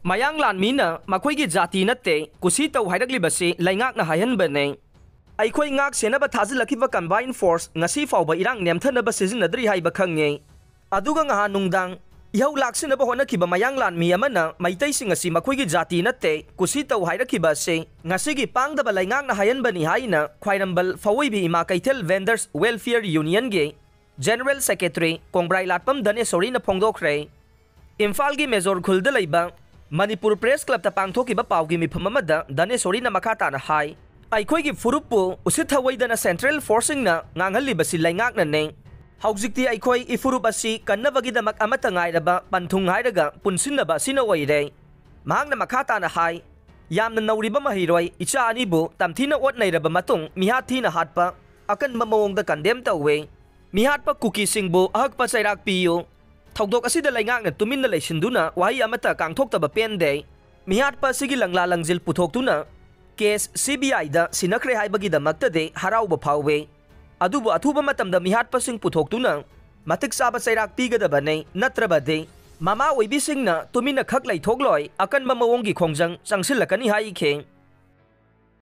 ꯃꯌꯥꯡ ꯂꯥꯟꯃꯤꯅ ꯃꯈꯣꯏꯒꯤ ꯖꯥꯇꯤ ꯅꯠꯇꯦ ꯀꯨꯁꯤ ꯇꯧ ꯍꯥꯏꯔꯛꯂꯤꯕꯁꯤ ꯂꯩꯉꯥꯛꯅ ꯍꯥꯏꯍꯟꯕꯅꯤ꯫ ꯑꯩꯈꯣꯏ ꯉꯥꯛ ꯁꯦꯟꯅꯕ ꯊꯥꯖꯤꯜꯂꯛꯈꯤꯕ ꯀꯝꯕꯥꯏꯟ ꯐꯣꯔꯁ ꯉꯁꯤ ꯐꯥꯎꯕ ꯏꯔꯥꯡ ꯅꯦꯝꯊꯅꯕ ꯁꯤꯖꯤꯟꯅꯗ꯭ꯔꯤ ꯍꯥꯏꯕ ꯈꯪꯉꯤ꯫ ꯑꯗꯨꯒ ꯉꯍꯥꯟ ꯅꯨꯡꯗꯥꯡ ꯏꯍꯧ ꯂꯥꯛꯁꯤꯟꯅꯕ ꯍꯣꯠꯅꯈꯤꯕ ꯃꯌꯥꯡ ꯂꯥꯟꯃꯤ ꯑꯃꯅ ꯃꯩꯇꯩꯁꯤꯡ ꯑꯁꯤ ꯃꯈꯣꯏꯒꯤ ꯖꯥꯇꯤ ꯅꯠꯇꯦ ꯀꯨꯁꯤ ꯇꯧ ꯍꯥꯏꯔꯛꯈꯤꯕ ꯑꯁꯤ ꯉꯁꯤꯒꯤ ꯄꯥꯡꯗꯕ ꯂꯩꯉꯥꯛꯅ ꯍꯥꯏꯍꯟꯕꯅꯤ ꯍꯥꯏꯅ ꯈ꯭ꯋꯥꯏꯔꯝꯕꯜ ꯐꯋꯣꯏꯕꯤ ꯏꯃꯥ ꯀꯩꯊꯦꯜ ꯚꯦꯟꯗꯔꯁ ꯋꯦꯜꯐꯤꯌꯔ ꯌꯨꯅꯤꯌꯟꯒꯤ ꯖꯦꯅꯔꯦꯜ ꯁꯦꯀ꯭ꯔꯦꯇꯔꯤ ꯀꯣꯡꯕ꯭ꯔꯥꯏ ꯂꯥꯠꯄꯝ ꯗꯅꯦꯁꯣꯔꯤꯅ ꯐꯣꯡꯗꯣꯛꯈ꯭ꯔꯦ꯫ ꯏꯝꯐꯥꯜꯒꯤ ꯃꯦꯖꯣꯔ ꯈꯨꯜꯗ ꯂꯩꯕ ꯃꯅꯤꯄꯨꯔ ꯄ꯭ꯔꯦꯁ ꯀ꯭ꯂꯕꯇ ꯄꯥꯡꯊꯣꯛꯈꯤꯕ ꯄꯥꯎꯒꯤ ꯃꯤꯐꯝ ꯑꯃꯗ ꯗꯅꯦꯁꯣꯔꯤꯅ ꯃꯈꯥ ꯇꯥꯅ ꯍꯥꯏ ꯑꯩꯈꯣꯏꯒꯤ ꯐꯨꯔꯨꯞꯄꯨ ꯎꯁꯤꯠ ꯊꯑꯣꯏꯗꯅ ꯁꯦꯟꯇ꯭ꯔꯦꯜ ꯐꯣꯔꯁꯁꯤꯡꯅ ꯉꯥꯡꯍꯜꯂꯤꯕꯁꯤ ꯂꯩꯉꯥꯛꯅꯅꯤ꯫ ꯍꯧꯖꯤꯛꯇꯤ ꯑꯩꯈꯣꯏ ꯏꯐꯨꯔꯨꯞ ꯑꯁꯤ ꯀꯟꯅꯕꯒꯤꯗꯃꯛ ꯑꯃꯠꯇ ꯉꯥꯏꯔꯕ ꯄꯟꯊꯨꯡ ꯍꯥꯏꯔꯒ ꯄꯨꯟꯁꯤꯟꯅꯕ ꯑꯁꯤꯅ ꯑꯣꯏꯔꯦ꯫ ꯃꯍꯥꯛꯅ ꯃꯈꯥ ꯇꯥꯅ ꯍꯥꯏ ꯌꯥꯝꯅ ꯅꯧꯔꯤꯕ ꯃꯍꯩꯔꯣꯏ ꯏꯆꯥ ꯑꯅꯤꯕꯨ ꯇꯝꯊꯤꯅ ꯑꯣꯠ ꯅꯩꯔꯕ ꯃꯇꯨꯡ ꯃꯤꯍꯥꯠ ꯊꯤꯅ ꯍꯥꯠꯄ ꯑꯀꯟꯕ ꯃꯑꯣꯡꯗ ꯀꯟꯗꯦꯝ ꯇꯧꯏ꯫ ꯃꯤꯍꯥꯠꯄ ꯀꯨꯀꯤꯁꯤꯡꯕꯨ ꯑꯍꯛꯄ ꯆꯩꯔꯥꯛ ꯄꯤꯌꯨ꯫ ꯊꯧꯗꯣꯛ ꯑꯁꯤꯗ ꯂꯩꯉꯥꯛꯅ ꯇꯨꯃꯤꯟꯅ ꯂꯩꯁꯤꯟꯗꯨꯅ ꯋꯥꯍꯩ ꯑꯃꯠꯇ ꯀꯥꯡꯊꯣꯛꯇꯕ ꯄꯦꯟꯗꯦ꯫ ꯃꯤꯍꯥꯠꯄ ꯑꯁꯤꯒꯤ ꯂꯪꯂꯥ ꯂꯪꯖꯤꯜ ꯄꯨꯊꯣꯛꯇꯨꯅ ꯀꯦꯁ CBIꯗ ꯁꯤꯟꯅꯈ꯭ꯔꯦ ꯍꯥꯏꯕꯒꯤꯗꯃꯛꯇꯗꯤ ꯍꯔꯥꯎꯕ ꯐꯥꯎꯏ꯫ ꯑꯗꯨꯕꯨ ꯑꯊꯨꯕ ꯃꯇꯝꯗ ꯃꯤꯍꯥꯠꯄꯁꯤꯡ ꯄꯨꯊꯣꯛꯇꯨꯅ ꯃꯇꯤꯛ ꯆꯥꯕ ꯆꯩꯔꯥꯛ ꯄꯤꯒꯗꯕꯅꯤ ꯅꯠꯇ꯭ꯔꯕꯗꯤ ꯃꯃꯥ ꯑꯣꯏꯕꯤꯁꯤꯡꯅ ꯇꯨꯃꯤꯟꯅ ꯈꯛ ꯂꯩꯊꯣꯛꯂꯣꯏ ꯑꯀꯟꯕ ꯃꯑꯣꯡꯒꯤ ꯈꯣꯡꯖꯪ ꯆꯪꯁꯤꯜꯂꯛꯀꯅꯤ ꯍꯥꯏꯈꯤ꯫